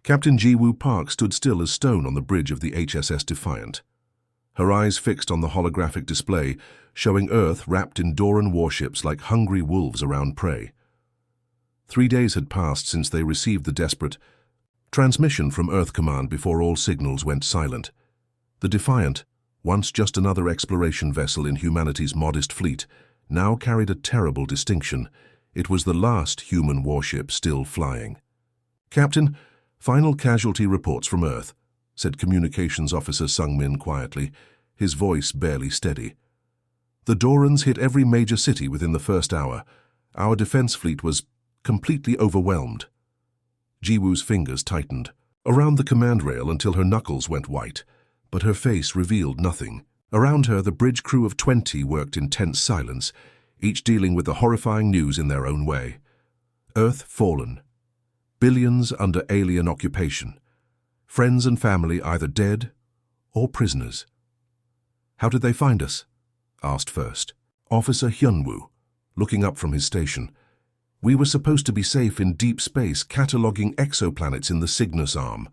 Captain Jiwoo Park stood still as stone on the bridge of the HSS Defiant, her eyes fixed on the holographic display, showing Earth wrapped in Doran warships like hungry wolves around prey. 3 days had passed since they received the desperate transmission from Earth Command before all signals went silent. The Defiant, once just another exploration vessel in humanity's modest fleet, now carried a terrible distinction. It was the last human warship still flying. "Captain, final casualty reports from Earth," said Communications Officer Sung-min quietly, his voice barely steady. "The Dorans hit every major city within the first hour. Our defense fleet was completely overwhelmed." Jiwoo's fingers tightened around the command rail until her knuckles went white, but her face revealed nothing. Around her, the bridge crew of 20 worked in tense silence, each dealing with the horrifying news in their own way. Earth fallen. Billions under alien occupation. Friends and family either dead or prisoners. "How did they find us?" asked first Officer Hyunwoo, looking up from his station. "We were supposed to be safe in deep space, cataloging exoplanets in the Cygnus arm.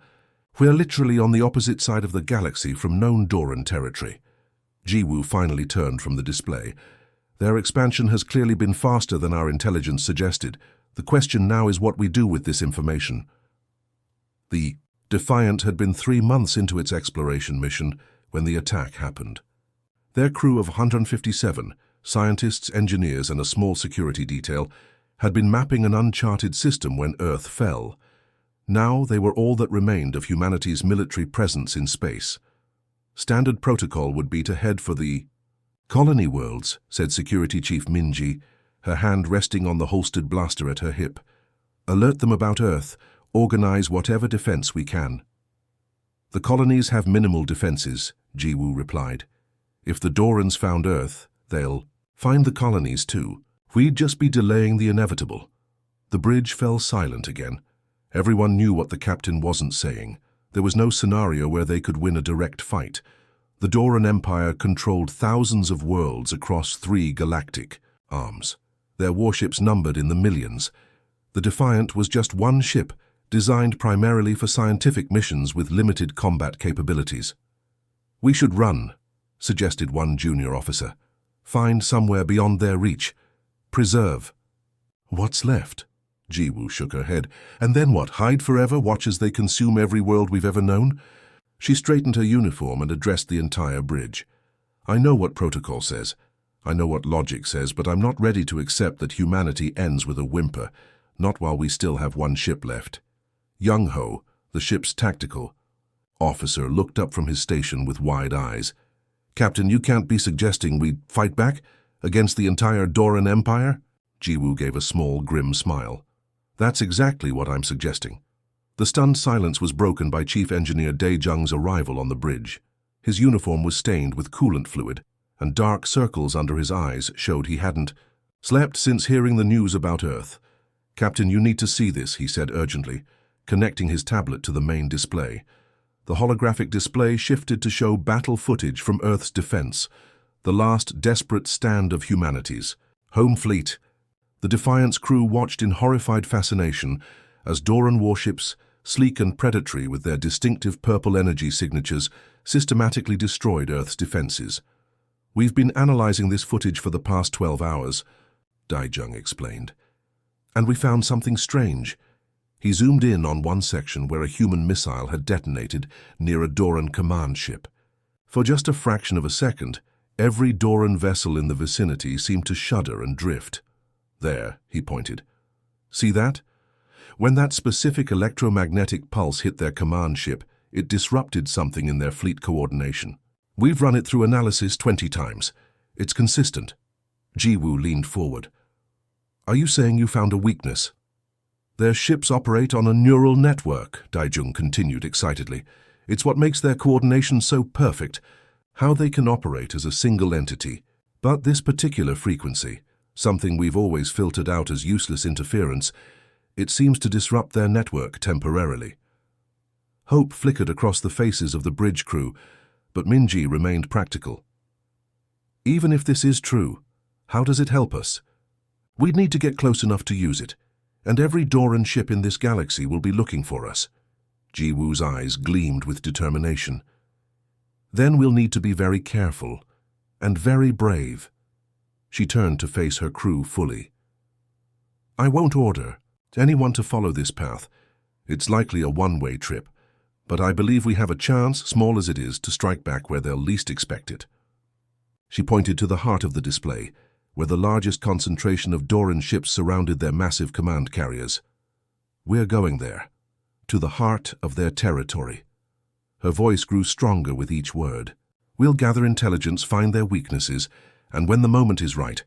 We're literally on the opposite side of the galaxy from known Doran territory." Jiwoo finally turned from the display. "Their expansion has clearly been faster than our intelligence suggested. The question now is what we do with this information." The Defiant had been 3 months into its exploration mission when the attack happened. Their crew of 157, scientists, engineers, and a small security detail, had been mapping an uncharted system when Earth fell. Now they were all that remained of humanity's military presence in space. Standard protocol would be to head for the colony worlds, said Security Chief Minji, her hand resting on the holstered blaster at her hip. "Alert them about Earth. Organize whatever defense we can." "The colonies have minimal defenses," Jiwoo replied. "If the Dorans found Earth, they'll find the colonies too. We'd just be delaying the inevitable." The bridge fell silent again. Everyone knew what the captain wasn't saying. There was no scenario where they could win a direct fight. The Doran Empire controlled thousands of worlds across 3 galactic arms. Their warships numbered in the millions. The Defiant was just one ship, designed primarily for scientific missions with limited combat capabilities. "We should run," suggested one junior officer. "Find somewhere beyond their reach. Preserve." "What's left?" Jiwoo shook her head. "And then what, hide forever, watch as they consume every world we've ever known?" She straightened her uniform and addressed the entire bridge. "I know what protocol says. I know what logic says, but I'm not ready to accept that humanity ends with a whimper, not while we still have one ship left." Young-ho, the ship's tactical officer, looked up from his station with wide eyes. "Captain, you can't be suggesting we fight back against the entire Doran Empire?" Jiwoo gave a small, grim smile. "That's exactly what I'm suggesting." The stunned silence was broken by Chief Engineer Dae-jung's arrival on the bridge. His uniform was stained with coolant fluid, and dark circles under his eyes showed he hadn't slept since hearing the news about Earth. "Captain, you need to see this," he said urgently, connecting his tablet to the main display. The holographic display shifted to show battle footage from Earth's defense, the last desperate stand of humanity's home fleet. The Defiant's crew watched in horrified fascination as Doran warships, sleek and predatory with their distinctive purple energy signatures, systematically destroyed Earth's defenses. "We've been analyzing this footage for the past 12 hours, Dae-jung explained. "And we found something strange." He zoomed in on one section where a human missile had detonated near a Doran command ship. For just a fraction of a second, every Doran vessel in the vicinity seemed to shudder and drift. "There," he pointed. "See that? When that specific electromagnetic pulse hit their command ship, it disrupted something in their fleet coordination. We've run it through analysis 20 times. It's consistent." Jiwoo leaned forward. "Are you saying you found a weakness?" "Their ships operate on a neural network," Dae-jung continued excitedly. "It's what makes their coordination so perfect, how they can operate as a single entity. But this particular frequency, something we've always filtered out as useless interference, it seems to disrupt their network temporarily." Hope flickered across the faces of the bridge crew, but Minji remained practical. "Even if this is true, how does it help us? We'd need to get close enough to use it, and every Doran ship in this galaxy will be looking for us." Ji Woo's eyes gleamed with determination. Then we'll need to be very careful and very brave. She turned to face her crew fully. I won't order anyone to follow this path. It's likely a one-way trip, but I believe we have a chance, small as it is, to strike back where they'll least expect it. She pointed to the heart of the display, where the largest concentration of Doran ships surrounded their massive command carriers. We're going there, to the heart of their territory. Her voice grew stronger with each word. We'll gather intelligence, find their weaknesses, and when the moment is right,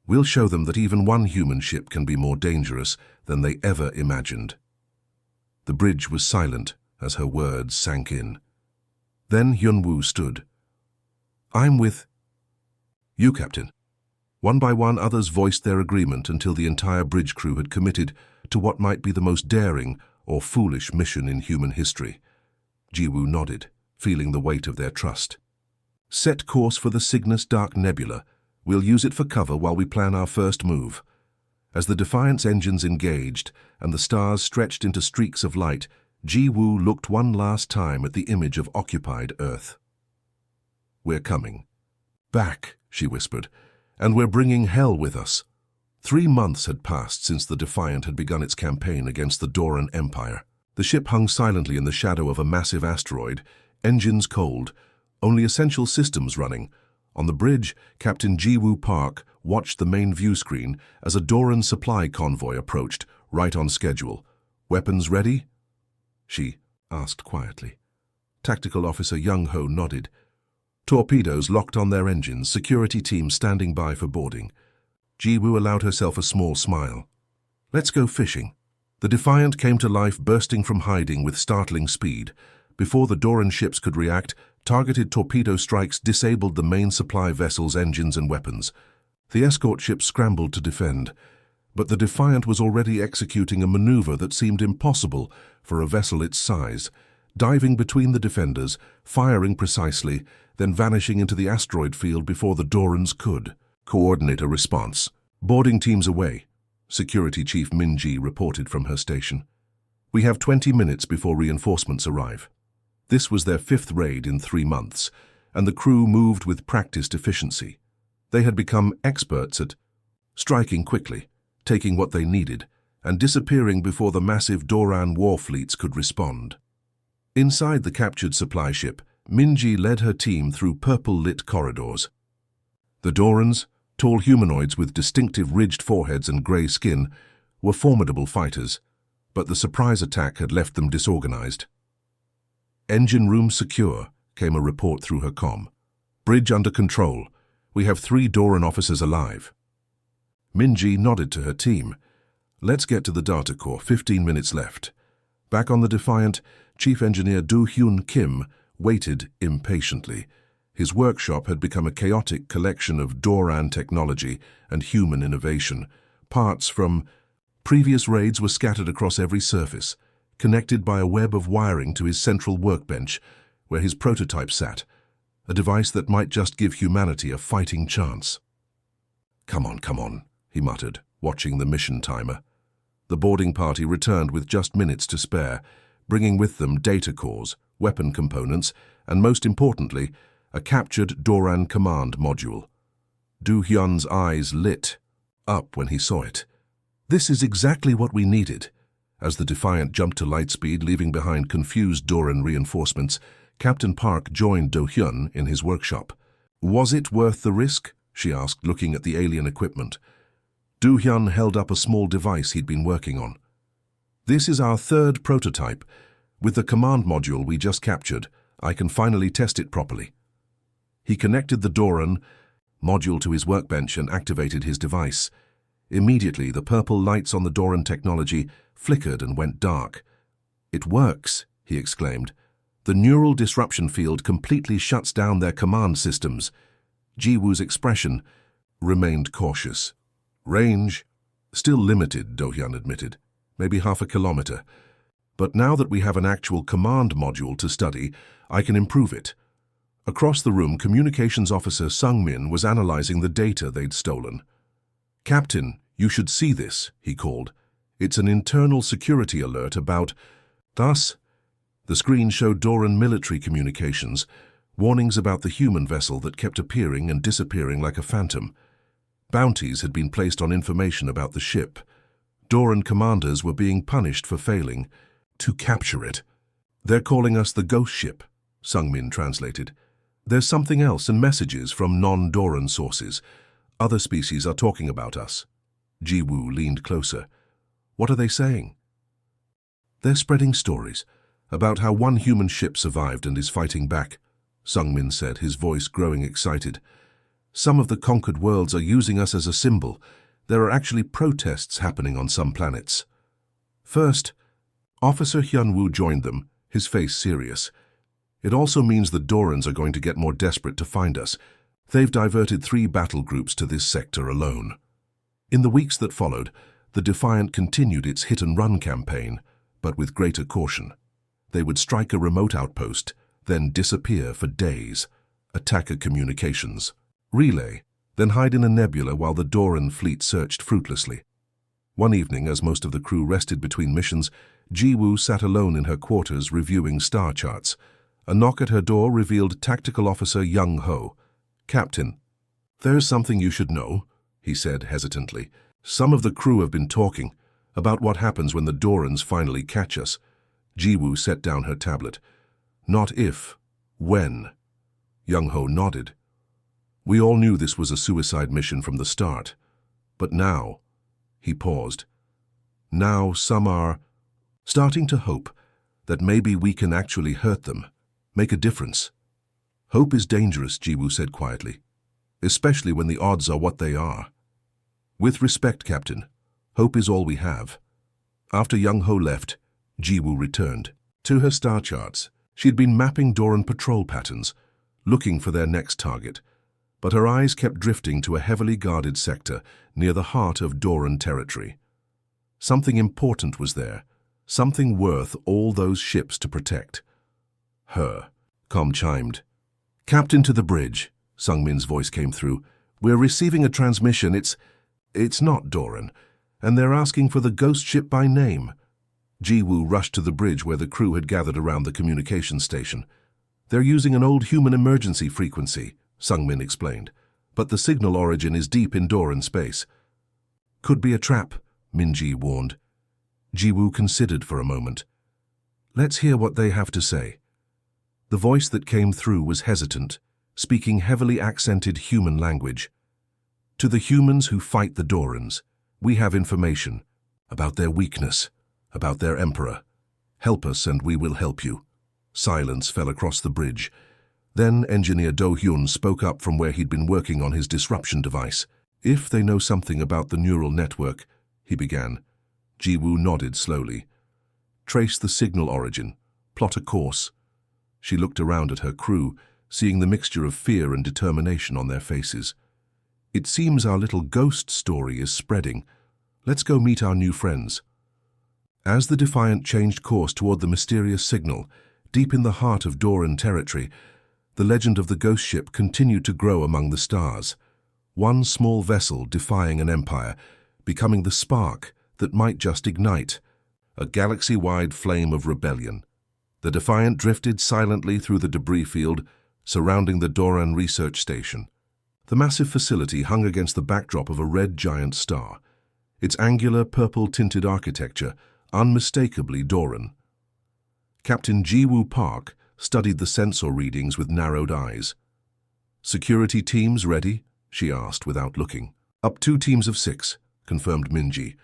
we'll show them that even one human ship can be more dangerous than they ever imagined. The bridge was silent as her words sank in. Then Hyun-woo stood. I'm with you, Captain. One by one, others voiced their agreement until the entire bridge crew had committed to what might be the most daring or foolish mission in human history. Ji-woo nodded, feeling the weight of their trust. Set course for the Cygnus Dark Nebula. We'll use it for cover while we plan our first move. As the Defiant's engines engaged and the stars stretched into streaks of light, Ji-woo looked one last time at the image of occupied Earth. We're coming. Back, she whispered, and we're bringing hell with us. 3 months had passed since the Defiant had begun its campaign against the Doran Empire. The ship hung silently in the shadow of a massive asteroid, engines cold, only essential systems running. On the bridge, Captain Ji-woo Park watched the main view screen as a Doran supply convoy approached, right on schedule. Weapons ready? She asked quietly. Tactical Officer Young-ho nodded. Torpedoes locked on their engines, security team standing by for boarding. Ji-woo allowed herself a small smile. Let's go fishing. The Defiant came to life, bursting from hiding with startling speed. Before the Doran ships could react, targeted torpedo strikes disabled the main supply vessel's engines and weapons. The escort ships scrambled to defend, but the Defiant was already executing a maneuver that seemed impossible for a vessel its size, diving between the defenders, firing precisely, then vanishing into the asteroid field before the Dorans could coordinate a response. Boarding teams away, Security Chief Min-ji reported from her station. We have 20 minutes before reinforcements arrive. This was their 5th raid in 3 months, and the crew moved with practiced efficiency. They had become experts at striking quickly, taking what they needed, and disappearing before the massive Doran war fleets could respond. Inside the captured supply ship, Min-ji led her team through purple-lit corridors. The Dorans, tall humanoids with distinctive ridged foreheads and grey skin, were formidable fighters, but the surprise attack had left them disorganized. Engine room secure, came a report through her comm. Bridge under control. We have 3 Doran officers alive. Min-ji nodded to her team. Let's get to the data core, 15 minutes left. Back on the Defiant, Chief Engineer Do-hyun Kim waited impatiently. His workshop had become a chaotic collection of Doran technology and human innovation. Parts from previous raids were scattered across every surface, connected by a web of wiring to his central workbench, where his prototype sat, a device that might just give humanity a fighting chance. Come on, he muttered, watching the mission timer. The boarding party returned with just minutes to spare, bringing with them data cores, weapon components, and most importantly, a captured Doran command module. Do-hyun's eyes lit up when he saw it. This is exactly what we needed. As the Defiant jumped to light speed, leaving behind confused Doran reinforcements, Captain Park joined Do-hyun in his workshop. Was it worth the risk? She asked, looking at the alien equipment. Do-hyun held up a small device he'd been working on. This is our 3rd prototype. With the command module we just captured, I can finally test it properly. He connected the Doran module to his workbench and activated his device. Immediately, the purple lights on the Doran technology flickered and went dark. It works, he exclaimed. The neural disruption field completely shuts down their command systems. Ji-woo's expression remained cautious. Range? Still limited, Do-hyun admitted. Maybe half a kilometer. But now that we have an actual command module to study, I can improve it. Across the room, Communications Officer Sung-min was analyzing the data they'd stolen. Captain, you should see this, he called. It's an internal security alert about... Thus, The screen showed Doran military communications, warnings about the human vessel that kept appearing and disappearing like a phantom. Bounties had been placed on information about the ship. Doran commanders were being punished for failing to capture it. "They're calling us the ghost ship," Sungmin translated. "There's something else and messages from non-Doran sources. Other species are talking about us." Ji-woo leaned closer. "What are they saying?" "They're spreading stories about how one human ship survived and is fighting back," Sungmin said, his voice growing excited. "Some of the conquered worlds are using us as a symbol. There are actually protests happening on some planets." First, Officer Hyun-woo joined them, his face serious. "It also means the Dorans are going to get more desperate to find us. They've diverted 3 battle groups to this sector alone." In the weeks that followed, the Defiant continued its hit-and-run campaign, but with greater caution. They would strike a remote outpost, then disappear for days, attack a communications relay, then hide in a nebula while the Doran fleet searched fruitlessly. One evening, as most of the crew rested between missions, Ji-woo sat alone in her quarters reviewing star charts. A knock at her door revealed Tactical Officer Young-ho. "Captain, there's something you should know," he said hesitantly. "Some of the crew have been talking about what happens when the Dorans finally catch us." Ji-woo set down her tablet. "Not if, when." Young-ho nodded. "We all knew this was a suicide mission from the start. But now," he paused, "now some are starting to hope that maybe we can actually hurt them, make a difference." "Hope is dangerous," Ji-woo said quietly, "especially when the odds are what they are." "With respect, Captain, hope is all we have." After Young-ho left, Ji-woo returned. To her star charts, she'd been mapping Doran patrol patterns, looking for their next target, but her eyes kept drifting to a heavily guarded sector near the heart of Doran territory. Something important was there, something worth all those ships to protect. "Her," Com chimed. "Captain to the bridge," Sungmin's voice came through. "We're receiving a transmission. It's not Doran, and they're asking for the ghost ship by name." Ji-woo rushed to the bridge where the crew had gathered around the communications station. "They're using an old human emergency frequency," Sungmin explained, "but the signal origin is deep in Doran space." "Could be a trap," Min-ji warned. Ji-woo considered for a moment. "Let's hear what they have to say." The voice that came through was hesitant, speaking heavily accented human language. "To the humans who fight the Dorans, we have information about their weakness, about their emperor. Help us and we will help you." Silence fell across the bridge. Then Engineer Do-hyun spoke up from where he'd been working on his disruption device. "If they know something about the neural network," he began. Ji-woo nodded slowly. "Trace the signal origin. Plot a course." She looked around at her crew, seeing the mixture of fear and determination on their faces. "It seems our little ghost story is spreading. Let's go meet our new friends." As the Defiant changed course toward the mysterious signal, deep in the heart of Doran territory, the legend of the ghost ship continued to grow among the stars. One small vessel defying an empire, becoming the spark that might just ignite, a galaxy-wide flame of rebellion. The Defiant drifted silently through the debris field surrounding the Doran research station. The massive facility hung against the backdrop of a red giant star, its angular purple-tinted architecture unmistakably Doran. Captain Ji-woo Park studied the sensor readings with narrowed eyes. "Security teams ready?" she asked without looking. "Up 2 teams of 6, confirmed Min-ji.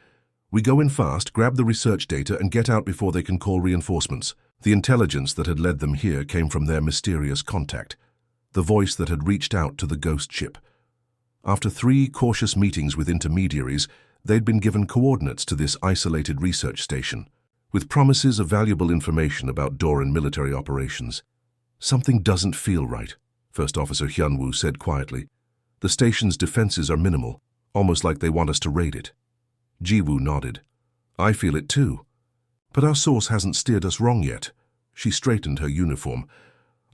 "We go in fast, grab the research data, and get out before they can call reinforcements." The intelligence that had led them here came from their mysterious contact, the voice that had reached out to the ghost ship. After 3 cautious meetings with intermediaries, they'd been given coordinates to this isolated research station, with promises of valuable information about Doran military operations. "Something doesn't feel right," First Officer Hyun-woo said quietly. "The station's defenses are minimal, almost like they want us to raid it." Ji-woo nodded. "I feel it too. But our source hasn't steered us wrong yet." She straightened her uniform.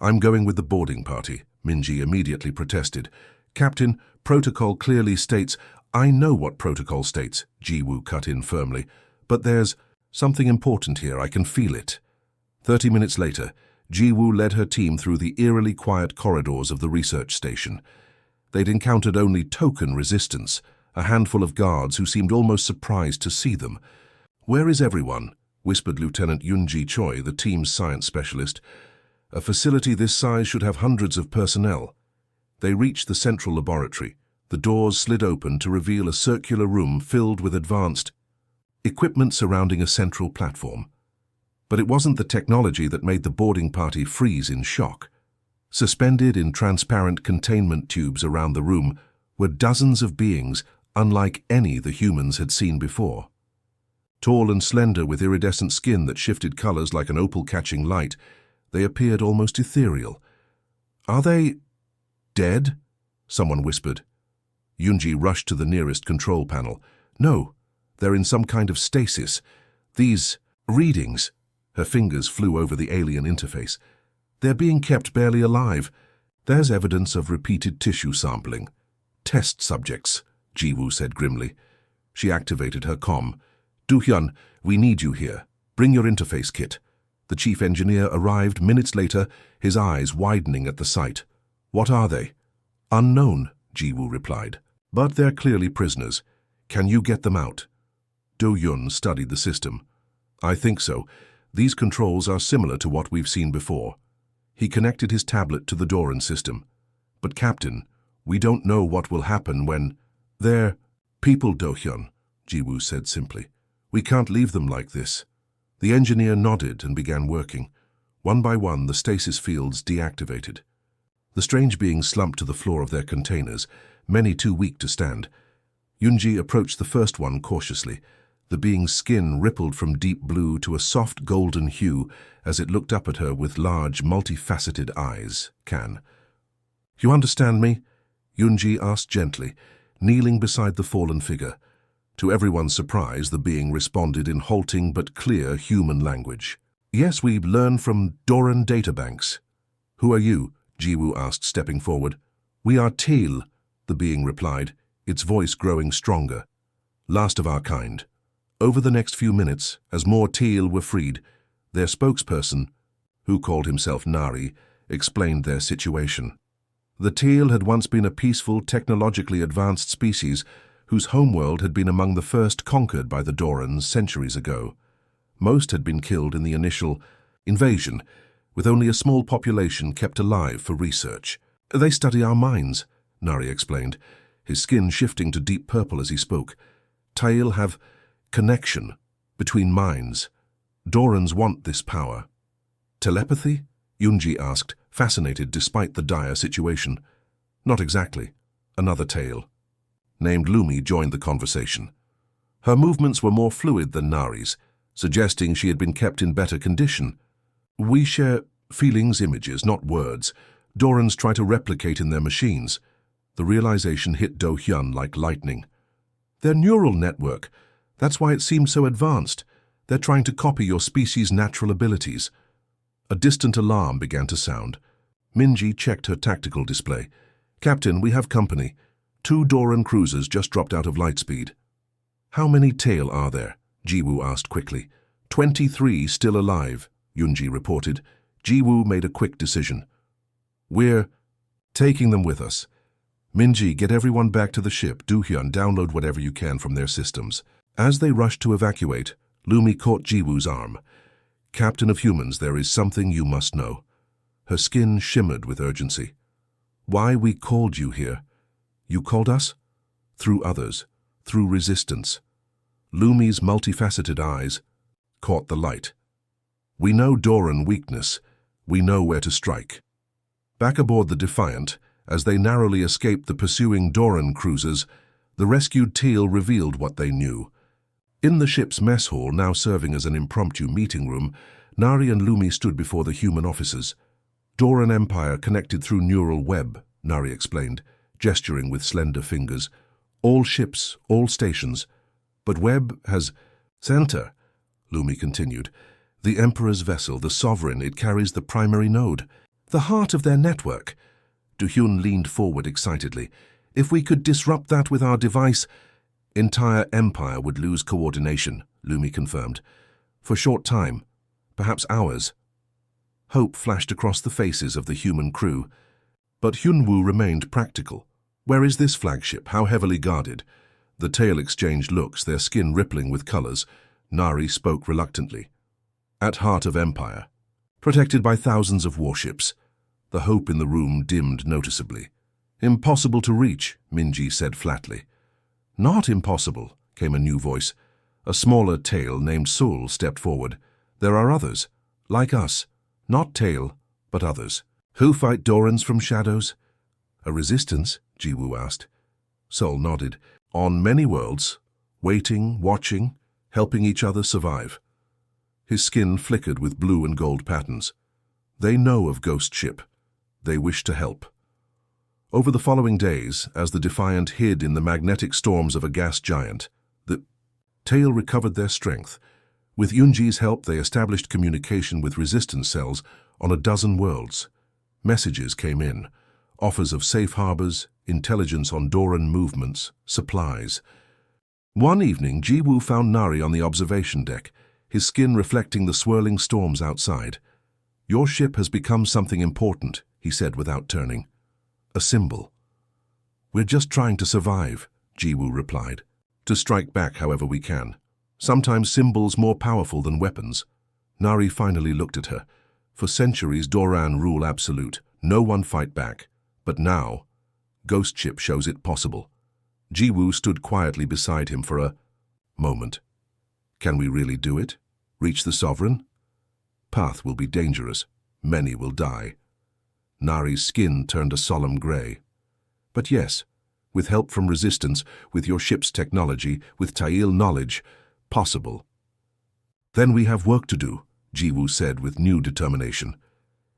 "I'm going with the boarding party," Min-ji immediately protested. "Captain, protocol clearly states—" "I know what protocol states," Ji-woo cut in firmly. "But there's something important here. I can feel it." 30 minutes later, Jiwoo led her team through the eerily quiet corridors of the research station. They'd encountered only token resistance, a handful of guards who seemed almost surprised to see them. "Where is everyone?" whispered Lieutenant Yoonji Choi, the team's science specialist. "A facility this size should have hundreds of personnel." They reached the central laboratory. The doors slid open to reveal a circular room filled with advanced equipment surrounding a central platform. But it wasn't the technology that made the boarding party freeze in shock. Suspended in transparent containment tubes around the room were dozens of beings unlike any the humans had seen before. Tall and slender with iridescent skin that shifted colors like an opal catching light, they appeared almost ethereal. "Are they dead?" someone whispered. Yoonji rushed to the nearest control panel. "No, they're in some kind of stasis. These readings," her fingers flew over the alien interface, "they're being kept barely alive. There's evidence of repeated tissue sampling." "Test subjects," Jiwoo said grimly. She activated her comm. "Do-hyun, we need you here. Bring your interface kit." The chief engineer arrived minutes later, his eyes widening at the sight. "What are they?" "Unknown," Jiwoo replied. "But they're clearly prisoners. Can you get them out?" Do-hyun studied the system. "I think so. These controls are similar to what we've seen before." He connected his tablet to the Doran system. "But Captain, we don't know what will happen when—" "They're people, Do-hyun," Jiwoo said simply. "We can't leave them like this." The engineer nodded and began working. One by one, the stasis fields deactivated. The strange beings slumped to the floor of their containers, many too weak to stand. Yoonji approached the first one cautiously. The being's skin rippled from deep blue to a soft golden hue as it looked up at her with large, multifaceted eyes. "You understand me?" Yoonji asked gently, kneeling beside the fallen figure. To everyone's surprise, the being responded in halting but clear human language. "Yes, we learn from Doran databanks." "Who are you?" Jiwoo asked, stepping forward. "We are Teal," the being replied, its voice growing stronger. "Last of our kind." Over the next few minutes, as more Teal were freed, their spokesperson, who called himself Nari, explained their situation. The Teal had once been a peaceful, technologically advanced species whose homeworld had been among the first conquered by the Dorans centuries ago. Most had been killed in the initial invasion, with only a small population kept alive for research. "They study our minds," Nari explained, his skin shifting to deep purple as he spoke. "Teal have connection between minds. Dorans want this power." "Telepathy?" Yoonji asked, fascinated despite the dire situation. "Not exactly." Another Teal, named Lumi, joined the conversation. Her movements were more fluid than Nari's, suggesting she had been kept in better condition. "We share feelings, images, not words. Dorans try to replicate in their machines." The realization hit Do-hyun like lightning. "Their neural network. That's why it seems so advanced. They're trying to copy your species' natural abilities." A distant alarm began to sound. Minji checked her tactical display. "Captain, we have company. 2 Doran cruisers just dropped out of lightspeed." "How many Teal are there?" Jiwoo asked quickly. 23 still alive," Yoonji reported. Jiwoo made a quick decision. "We're taking them with us. Minji, get everyone back to the ship. Do-hyun, download whatever you can from their systems." As they rushed to evacuate, Lumi caught Jiwoo's arm. "Captain of Humans, there is something you must know." Her skin shimmered with urgency. "Why we called you here. You called us?" "Through others, through resistance." Lumi's multifaceted eyes caught the light. "We know Doran weakness. We know where to strike." Back aboard the Defiant, as they narrowly escaped the pursuing Doran cruisers, the rescued Teal revealed what they knew. In the ship's mess hall, now serving as an impromptu meeting room, Nari and Lumi stood before the human officers. "Doran Empire connected through neural web," Nari explained, gesturing with slender fingers. "All ships, all stations. But web has center," Lumi continued. "The Emperor's vessel, the Sovereign, it carries the primary node, the heart of their network." Do-hyun leaned forward excitedly. "If we could disrupt that with our device—" "Entire Empire would lose coordination," Lumi confirmed. "For short time, perhaps hours," Hope flashed across the faces of the human crew. But Hyunwoo remained practical. Where is this flagship? How heavily guarded? The tail exchanged looks, their skin rippling with colors. Nari spoke reluctantly. At heart of Empire. Protected by thousands of warships. The hope in the room dimmed noticeably. Impossible to reach, Minji said flatly. Not impossible, came a new voice. A smaller tail named Sul stepped forward. There are others, like us. Not tail, but others. Who fight Dorans from shadows? A resistance? Jiwoo asked. Sol nodded. On many worlds, waiting, watching, helping each other survive. His skin flickered with blue and gold patterns. They know of Ghost Ship. They wish to help. Over the following days, as the Defiant hid in the magnetic storms of a gas giant, the tail recovered their strength. With Yunji's help, they established communication with resistance cells on a dozen worlds. Messages came in, offers of safe harbors, intelligence on Doran movements, supplies. One evening, Jiwoo found Nari on the observation deck, his skin reflecting the swirling storms outside. Your ship has become something important, he said without turning. A symbol. We're just trying to survive, Jiwoo replied. To strike back however we can. Sometimes symbols more powerful than weapons. Nari finally looked at her. For centuries, Doran rule absolute. No one fight back. But now, Ghost Ship shows it possible. Jiwoo stood quietly beside him for a moment. Can we really do it? Reach the Sovereign? Path will be dangerous. Many will die. Nari's skin turned a solemn grey. But yes, with help from resistance, with your ship's technology, with Tail knowledge, possible. Then we have work to do, Jiwoo said with new determination.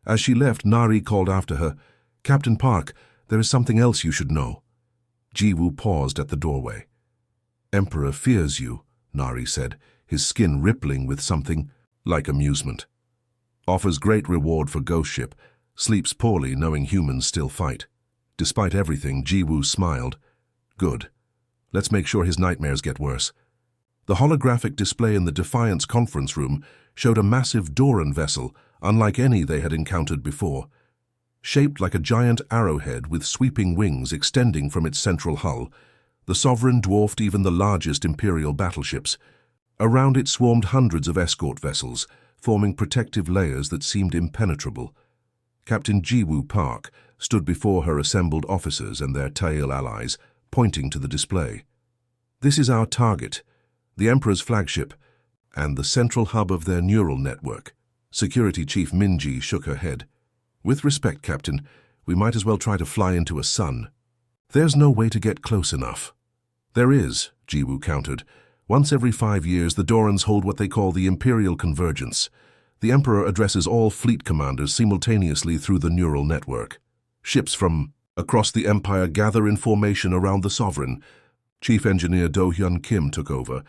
As she left, Nari called after her, Captain Park, there is something else you should know. Jiwoo paused at the doorway. Emperor fears you, Nari said, his skin rippling with something like amusement. Offers great reward for Ghost Ship, sleeps poorly knowing humans still fight. Despite everything, Jiwoo smiled. Good. Let's make sure his nightmares get worse. The holographic display in the Defiance conference room showed a massive Doran vessel, unlike any they had encountered before. Shaped like a giant arrowhead with sweeping wings extending from its central hull, the Sovereign dwarfed even the largest Imperial battleships. Around it swarmed hundreds of escort vessels, forming protective layers that seemed impenetrable. Captain Jiwoo Park stood before her assembled officers and their Tail allies, pointing to the display. This is our target, the Emperor's flagship, and the central hub of their neural network. Security Chief Minji shook her head. With respect, Captain, we might as well try to fly into a sun. There's no way to get close enough. There is, Jiwoo countered. Once every 5 years, the Dorans hold what they call the Imperial Convergence. The Emperor addresses all fleet commanders simultaneously through the neural network. Ships from across the Empire gather in formation around the Sovereign. Chief Engineer Do-hyun Kim took over,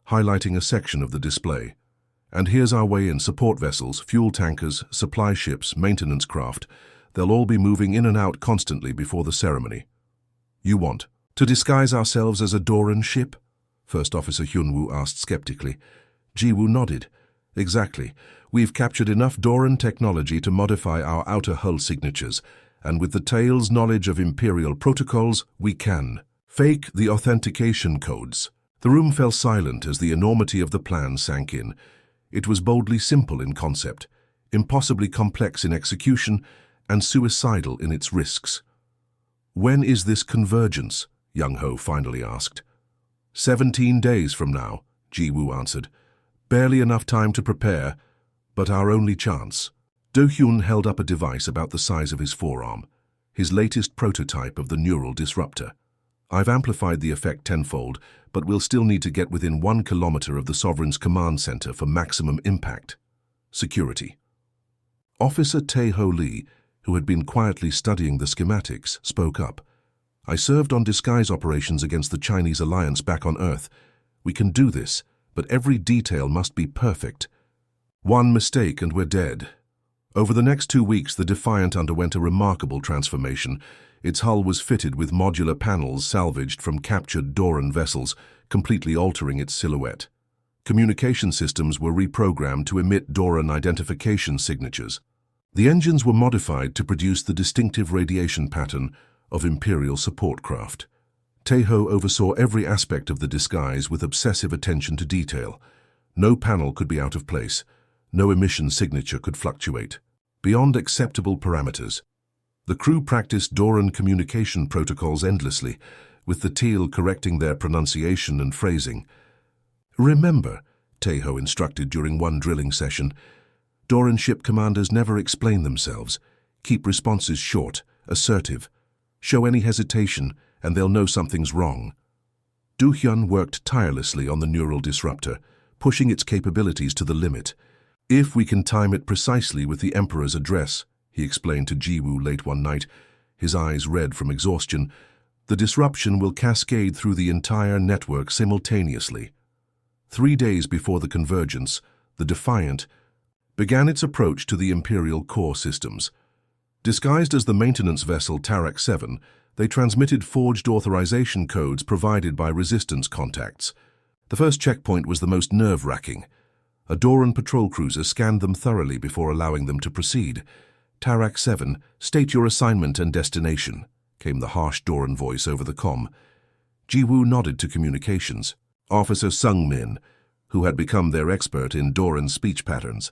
highlighting a section of the display. And here's our way in: support vessels, fuel tankers, supply ships, maintenance craft. They'll all be moving in and out constantly before the ceremony. You want to disguise ourselves as a Doran ship? First Officer Hyunwoo asked skeptically. Jiwoo nodded. Exactly. We've captured enough Doran technology to modify our outer hull signatures, and with the Tail's knowledge of Imperial protocols, we can fake the authentication codes. The room fell silent as the enormity of the plan sank in. It was boldly simple in concept, impossibly complex in execution, and suicidal in its risks. When is this convergence? Young-ho finally asked. 17 days from now, Jiwoo answered. Barely enough time to prepare, but our only chance. Do-hyun held up a device about the size of his forearm, his latest prototype of the neural disruptor. I've amplified the effect tenfold, but we'll still need to get within 1 kilometer of the Sovereign's command center for maximum impact. Security. Officer Tae-ho Lee, who had been quietly studying the schematics, spoke up. I served on disguise operations against the Chinese alliance back on Earth. We can do this, but every detail must be perfect. One mistake and we're dead. Over the next 2 weeks, the Defiant underwent a remarkable transformation. Its hull was fitted with modular panels salvaged from captured Doran vessels, completely altering its silhouette. Communication systems were reprogrammed to emit Doran identification signatures. The engines were modified to produce the distinctive radiation pattern of Imperial support craft. Tejo oversaw every aspect of the disguise with obsessive attention to detail. No panel could be out of place. No emission signature could fluctuate beyond acceptable parameters. The crew practiced Doran communication protocols endlessly, with the Teal correcting their pronunciation and phrasing. "Remember," Tejo instructed during one drilling session, "Doran ship commanders never explain themselves. Keep responses short, assertive. Show any hesitation, and they'll know something's wrong." Do-hyun worked tirelessly on the neural disruptor, pushing its capabilities to the limit. "If we can time it precisely with the Emperor's address," he explained to Jiwoo late one night, his eyes red from exhaustion, "the disruption will cascade through the entire network simultaneously." 3 days before the convergence, the Defiant began its approach to the Imperial core systems. Disguised as the maintenance vessel Tarak 7, they transmitted forged authorization codes provided by resistance contacts. The first checkpoint was the most nerve-wracking. A Doran patrol cruiser scanned them thoroughly before allowing them to proceed. "Tarak 7, state your assignment and destination," came the harsh Doran voice over the comm. Jiwoo nodded to communications. Officer Sung-min, who had become their expert in Doran speech patterns.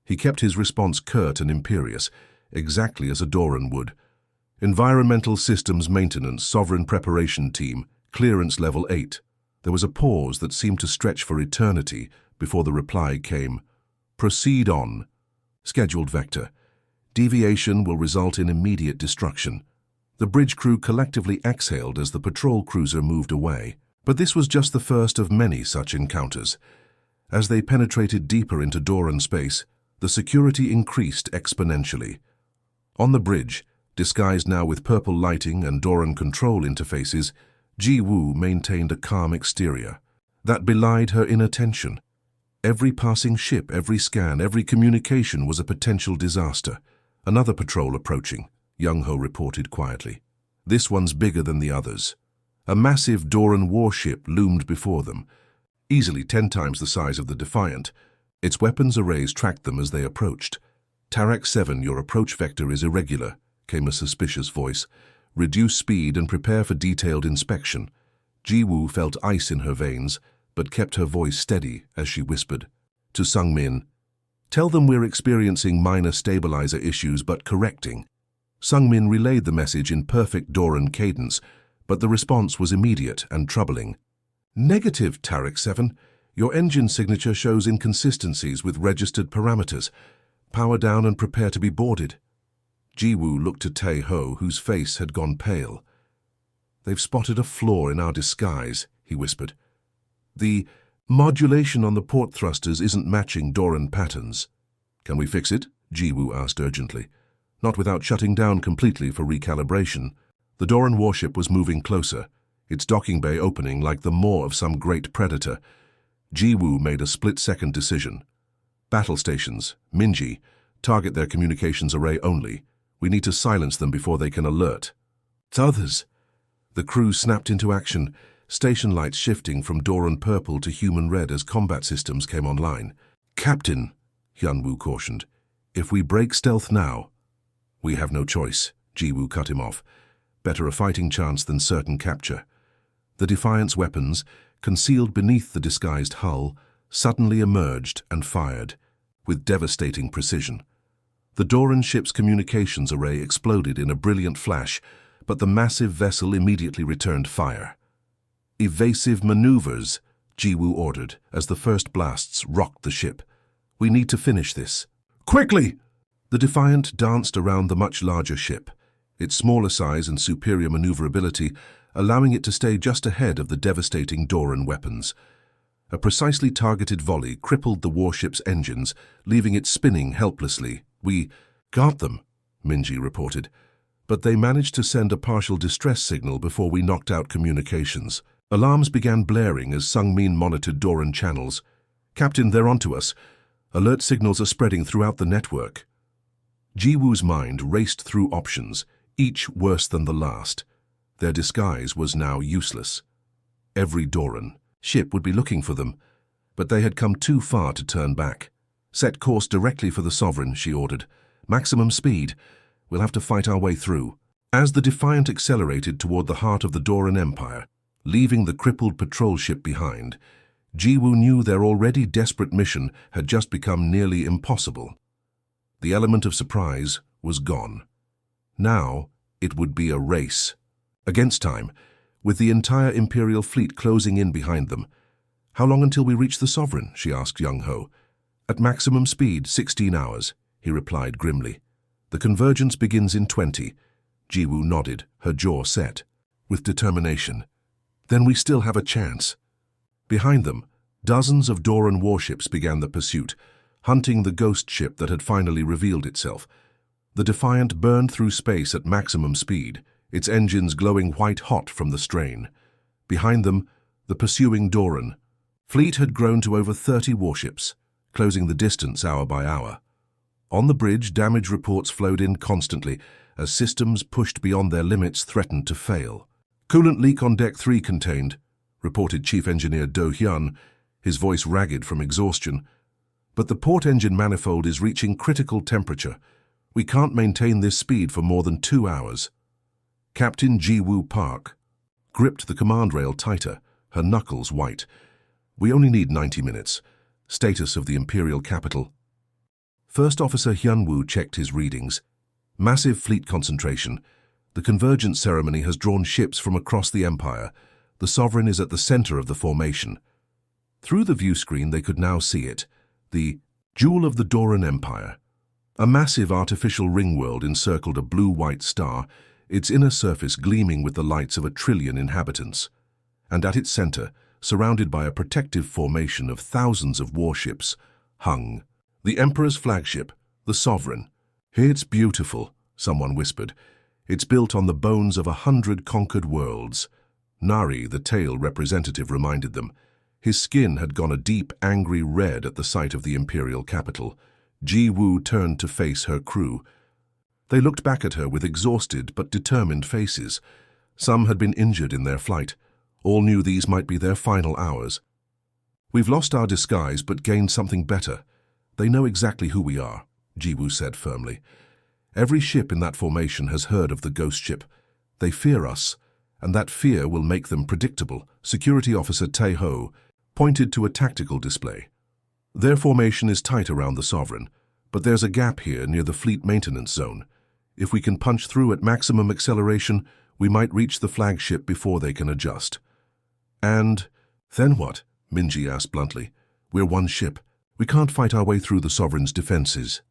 He kept his response curt and imperious, exactly as a Doran would. "Environmental Systems Maintenance Sovereign Preparation Team, Clearance Level 8. There was a pause that seemed to stretch for eternity before the reply came. "Proceed on. Scheduled vector. Deviation will result in immediate destruction." The bridge crew collectively exhaled as the patrol cruiser moved away. But this was just the first of many such encounters. As they penetrated deeper into Doran space, the security increased exponentially. On the bridge, disguised now with purple lighting and Doran control interfaces, Jiwoo maintained a calm exterior that belied her inattention. Every passing ship, every scan, every communication was a potential disaster. "Another patrol approaching," Young-ho reported quietly. "This one's bigger than the others." A massive Doran warship loomed before them, easily 10 times the size of the Defiant. Its weapons arrays tracked them as they approached. "Tarak 7, your approach vector is irregular," came a suspicious voice. "Reduce speed and prepare for detailed inspection." Jiwoo felt ice in her veins, but kept her voice steady as she whispered. To Sung-min, "Tell them we're experiencing minor stabilizer issues but correcting." Sung-min relayed the message in perfect Doran cadence, but the response was immediate and troubling. "Negative, Tarak 7. Your engine signature shows inconsistencies with registered parameters. Power down and prepare to be boarded." Jiwoo looked to Tae-ho, whose face had gone pale. "They've spotted a flaw in our disguise," he whispered. "The modulation on the port thrusters isn't matching Doran patterns." "Can we fix it?" Jiwoo asked urgently. "Not without shutting down completely for recalibration." The Doran warship was moving closer, its docking bay opening like the maw of some great predator. Jiwoo made a split-second decision. "Battle stations, Minji, target their communications array only. We need to silence them before they can alert." "Others!" The crew snapped into action, station lights shifting from Doran purple to human red as combat systems came online. "Captain," Hyunwoo cautioned, "if we break stealth now—" "We have no choice," Jiwoo cut him off. "Better a fighting chance than certain capture." The Defiant's weapons, concealed beneath the disguised hull, suddenly emerged and fired, with devastating precision. The Doran ship's communications array exploded in a brilliant flash, but the massive vessel immediately returned fire. "Evasive maneuvers," Jiwoo ordered as the first blasts rocked the ship. "We need to finish this." "Quickly!" The Defiant danced around the much larger ship, its smaller size and superior maneuverability allowing it to stay just ahead of the devastating Doran weapons. A precisely targeted volley crippled the warship's engines, leaving it spinning helplessly. "We got them," Minji reported, "but they managed to send a partial distress signal before we knocked out communications." Alarms began blaring as Sung-min monitored Doran channels. "Captain, they're onto us. Alert signals are spreading throughout the network." Jiwoo's mind raced through options, each worse than the last. Their disguise was now useless. Every Doran ship would be looking for them, but they had come too far to turn back. "Set course directly for the Sovereign," she ordered. Maximum speed. We'll have to fight our way through. As the Defiant accelerated toward the heart of the Doran Empire, leaving the crippled patrol ship behind, Jiwoo knew their already desperate mission had just become nearly impossible. The element of surprise was gone. Now, it would be a race. Against time, with the entire Imperial fleet closing in behind them. "How long until we reach the Sovereign?" she asked Young Ho. "At maximum speed, 16 hours, he replied grimly. "The convergence begins in 20. Jiwoo nodded, her jaw set, with determination. "Then we still have a chance." Behind them, dozens of Doran warships began the pursuit, hunting the ghost ship that had finally revealed itself. The Defiant burned through space at maximum speed, its engines glowing white-hot from the strain. Behind them, the pursuing Doran fleet had grown to over 30 warships, closing the distance hour by hour. On the bridge, damage reports flowed in constantly as systems pushed beyond their limits threatened to fail. "Coolant leak on Deck 3 contained," reported Chief Engineer Do Hyun, his voice ragged from exhaustion. "But the port engine manifold is reaching critical temperature. We can't maintain this speed for more than 2 hours." Captain Jiwoo Park gripped the command rail tighter, her knuckles white. "We only need 90 minutes. Status of the Imperial capital." First Officer Hyunwoo checked his readings. Massive fleet concentration. The convergence ceremony has drawn ships from across the Empire. The Sovereign is at the center of the formation. Through the view screen they could now see it, the Jewel of the Doran Empire. A massive artificial ring-world encircled a blue-white star, its inner surface gleaming with the lights of 1 trillion inhabitants. And at its center, surrounded by a protective formation of thousands of warships, hung the Emperor's flagship, the Sovereign. "It's beautiful," someone whispered. "It's built on the bones of 100 conquered worlds." Nari, the tail representative, reminded them. His skin had gone a deep, angry red at the sight of the Imperial capital. Jiwoo turned to face her crew. They looked back at her with exhausted but determined faces. Some had been injured in their flight. All knew these might be their final hours. "We've lost our disguise but gained something better. They know exactly who we are," Jiwoo said firmly. "Every ship in that formation has heard of the ghost ship. They fear us, and that fear will make them predictable." Security Officer Tae-ho pointed to a tactical display. "Their formation is tight around the Sovereign, but there's a gap here near the fleet maintenance zone. If we can punch through at maximum acceleration, we might reach the flagship before they can adjust." "And then what?" Minji asked bluntly. "We're one ship. We can't fight our way through the Sovereign's defenses."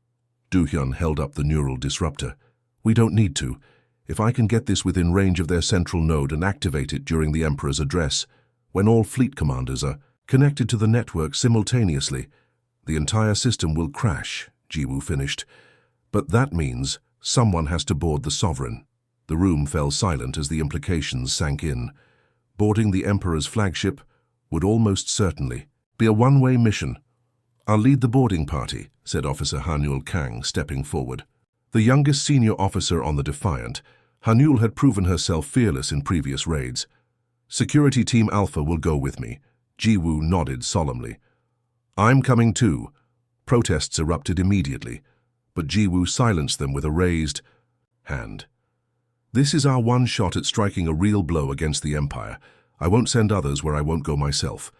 Do-hyun held up the neural disruptor. "We don't need to. If I can get this within range of their central node and activate it during the Emperor's address, when all fleet commanders are connected to the network simultaneously, the entire system will crash," Jiwoo finished. "But that means someone has to board the Sovereign." The room fell silent as the implications sank in. Boarding the Emperor's flagship would almost certainly be a one-way mission. "I'll lead the boarding party," said Officer Hanul Kang, stepping forward. The youngest senior officer on the Defiant, Hanul had proven herself fearless in previous raids. "Security Team Alpha will go with me." Jiwoo nodded solemnly. "I'm coming too." Protests erupted immediately, but Jiwoo silenced them with a raised hand. "This is our one shot at striking a real blow against the Empire. I won't send others where I won't go myself."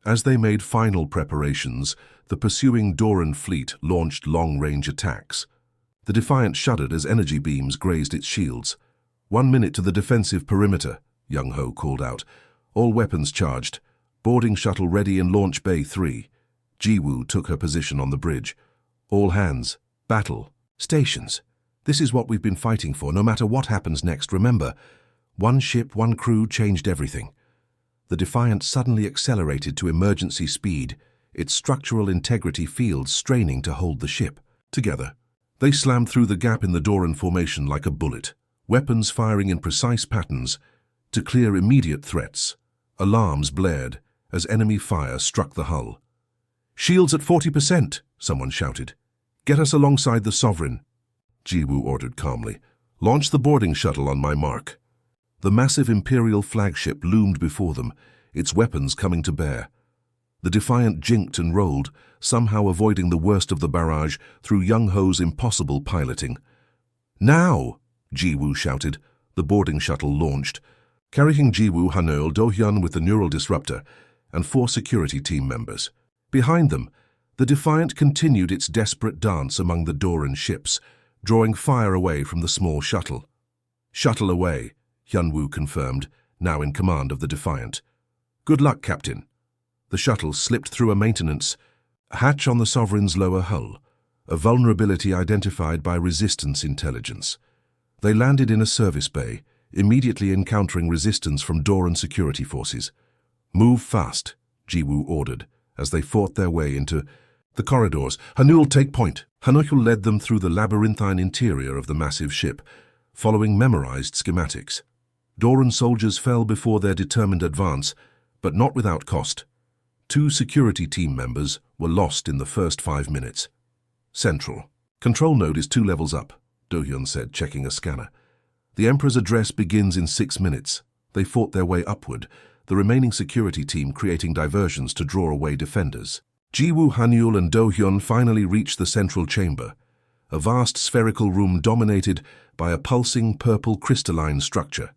As they made final preparations, the pursuing Doran fleet launched long-range attacks. The Defiant shuddered as energy beams grazed its shields. "1 minute to the defensive perimeter," Young Ho called out. "All weapons charged. Boarding shuttle ready in Launch Bay 3. Jiwoo took her position on the bridge. "All hands. Battle. Stations. This is what we've been fighting for, no matter what happens next. Remember, one ship, one crew changed everything." The Defiant suddenly accelerated to emergency speed, its structural integrity fields straining to hold the ship. Together, they slammed through the gap in the Doran formation like a bullet, weapons firing in precise patterns to clear immediate threats. Alarms blared as enemy fire struck the hull. "Shields at 40%, someone shouted. "Get us alongside the Sovereign," Jiwoo ordered calmly. "Launch the boarding shuttle on my mark." The massive Imperial flagship loomed before them, its weapons coming to bear. The Defiant jinked and rolled, somehow avoiding the worst of the barrage through Young Ho's impossible piloting. "Now!" Jiwoo shouted. The boarding shuttle launched, carrying Jiwoo, Hanul, Do-hyun with the neural disruptor, and 4 security team members. Behind them, the Defiant continued its desperate dance among the Doran ships, drawing fire away from the small shuttle. "Shuttle away," Hyunwoo confirmed, now in command of the Defiant. "Good luck, Captain." The shuttle slipped through a maintenance hatch on the Sovereign's lower hull, a vulnerability identified by Resistance intelligence. They landed in a service bay, immediately encountering resistance from Doran security forces. "Move fast," Jiwoo ordered, as they fought their way into the corridors. "Hanul, take point." Hanul led them through the labyrinthine interior of the massive ship, following memorized schematics. Doran soldiers fell before their determined advance, but not without cost. 2 security team members were lost in the first 5 minutes. "Central. Control node is 2 levels up," Do-hyun said, checking a scanner. "The Emperor's address begins in 6 minutes. They fought their way upward, the remaining security team creating diversions to draw away defenders. Jiwoo, Hanul, and Do-hyun finally reached the central chamber, a vast spherical room dominated by a pulsing purple crystalline structure.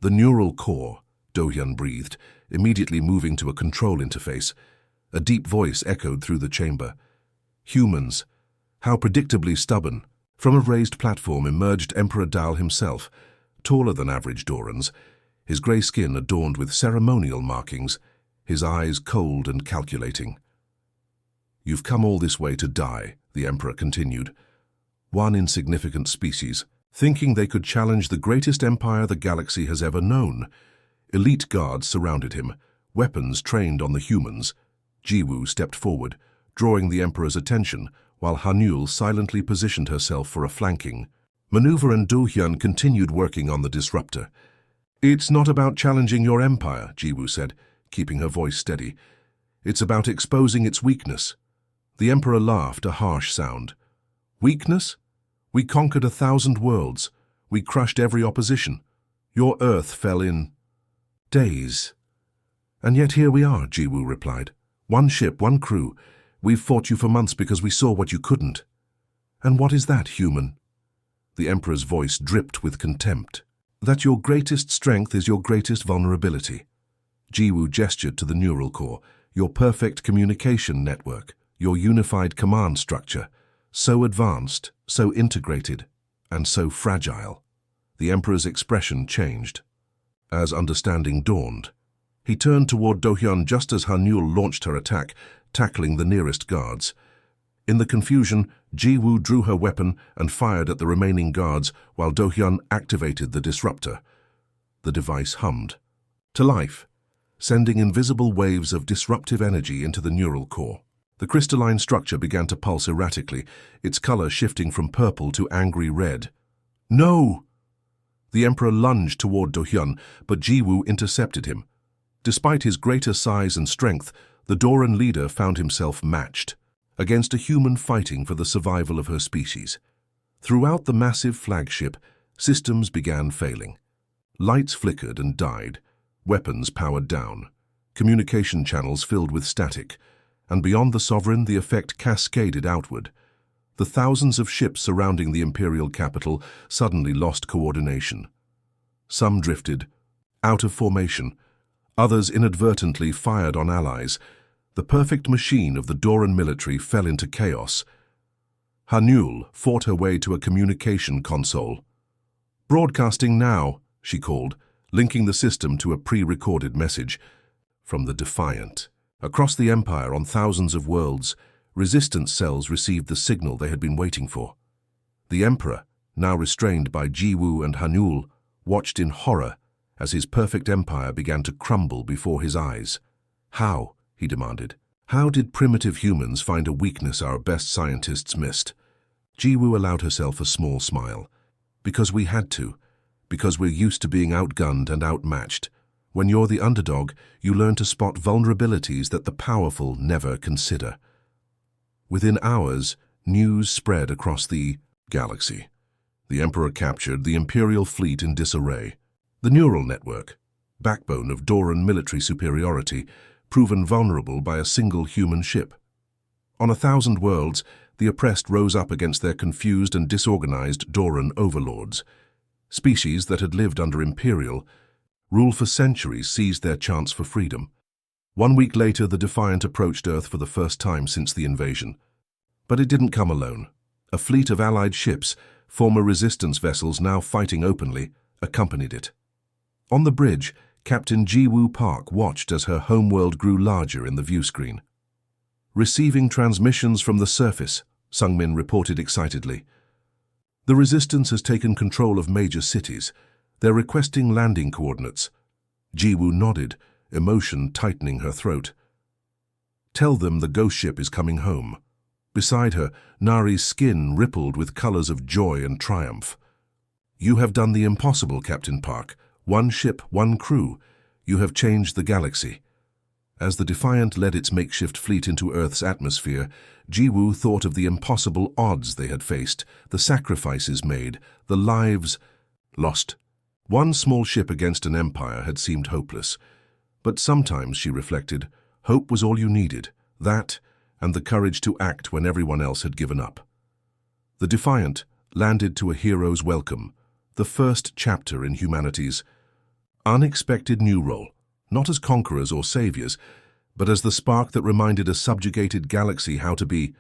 "The neural core," Do-hyun breathed, immediately moving to a control interface. A deep voice echoed through the chamber. "Humans, how predictably stubborn." From a raised platform emerged Emperor Dal himself, taller than average Dorans, his grey skin adorned with ceremonial markings, his eyes cold and calculating. "You've come all this way to die," the Emperor continued. "One insignificant species, thinking they could challenge the greatest empire the galaxy has ever known." Elite guards surrounded him, weapons trained on the humans. Jiwoo stepped forward, drawing the Emperor's attention, while Hanul silently positioned herself for a flanking maneuver, and Do-hyun continued working on the disruptor. "It's not about challenging your empire," Jiwoo said, keeping her voice steady. "It's about exposing its weakness." The Emperor laughed, a harsh sound. "Weakness? We conquered 1,000 worlds. We crushed every opposition. Your Earth fell in days." "And yet here we are," Jiwoo replied. "One ship, one crew. We've fought you for months because we saw what you couldn't." "And what is that, human?" The Emperor's voice dripped with contempt. "That your greatest strength is your greatest vulnerability." Jiwoo gestured to the neural core, "Your perfect communication network, your unified command structure, so advanced, so integrated, and so fragile." The Emperor's expression changed. As understanding dawned, he turned toward Do-hyun just as Hanul launched her attack, tackling the nearest guards. In the confusion, Jiwoo drew her weapon and fired at the remaining guards while Do-hyun activated the disruptor. The device hummed to life, sending invisible waves of disruptive energy into the neural core. The crystalline structure began to pulse erratically, its color shifting from purple to angry red. "No!" The Emperor lunged toward Do-hyun, but Jiwoo intercepted him. Despite his greater size and strength, the Doran leader found himself matched against a human fighting for the survival of her species. Throughout the massive flagship, systems began failing. Lights flickered and died, weapons powered down, communication channels filled with static, and beyond the Sovereign the effect cascaded outward. The thousands of ships surrounding the imperial capital suddenly lost coordination. Some drifted out of formation, others inadvertently fired on allies. The perfect machine of the Doran military fell into chaos. Hanul fought her way to a communication console. "Broadcasting now," she called, linking the system to a pre-recorded message from the Defiant. Across the Empire, on thousands of worlds, resistance cells received the signal they had been waiting for. The Emperor, now restrained by Jiwoo and Hanul, watched in horror as his perfect empire began to crumble before his eyes. "How?" he demanded. "How did primitive humans find a weakness our best scientists missed?" Jiwoo allowed herself a small smile. "Because we had to. Because we're used to being outgunned and outmatched. When you're the underdog, you learn to spot vulnerabilities that the powerful never consider." Within hours, news spread across the galaxy. The Emperor captured the Imperial fleet in disarray. The neural network, backbone of Doran military superiority, proven vulnerable by a single human ship. On 1,000 worlds, the oppressed rose up against their confused and disorganized Doran overlords. Species that had lived under imperial rule for centuries seized their chance for freedom. 1 week later, the Defiant approached Earth for the first time since the invasion. But it didn't come alone. A fleet of Allied ships, former resistance vessels now fighting openly, accompanied it. On the bridge, Captain Ji-Woo Park watched as her homeworld grew larger in the viewscreen. "Receiving transmissions from the surface," Sungmin reported excitedly. "The Resistance has taken control of major cities. They're requesting landing coordinates." Ji-Woo nodded, emotion tightening her throat. "Tell them the ghost ship is coming home." Beside her, Nari's skin rippled with colors of joy and triumph. "You have done the impossible, Captain Park. 1 ship, 1 crew. You have changed the galaxy." As the Defiant led its makeshift fleet into Earth's atmosphere, Ji-Woo thought of the impossible odds they had faced, the sacrifices made, the lives lost. 1 small ship against an empire had seemed hopeless. But sometimes, she reflected, hope was all you needed, that and the courage to act when everyone else had given up. The Defiant landed to a hero's welcome, the first chapter in humanity's unexpected new role, not as conquerors or saviors, but as the spark that reminded a subjugated galaxy how to be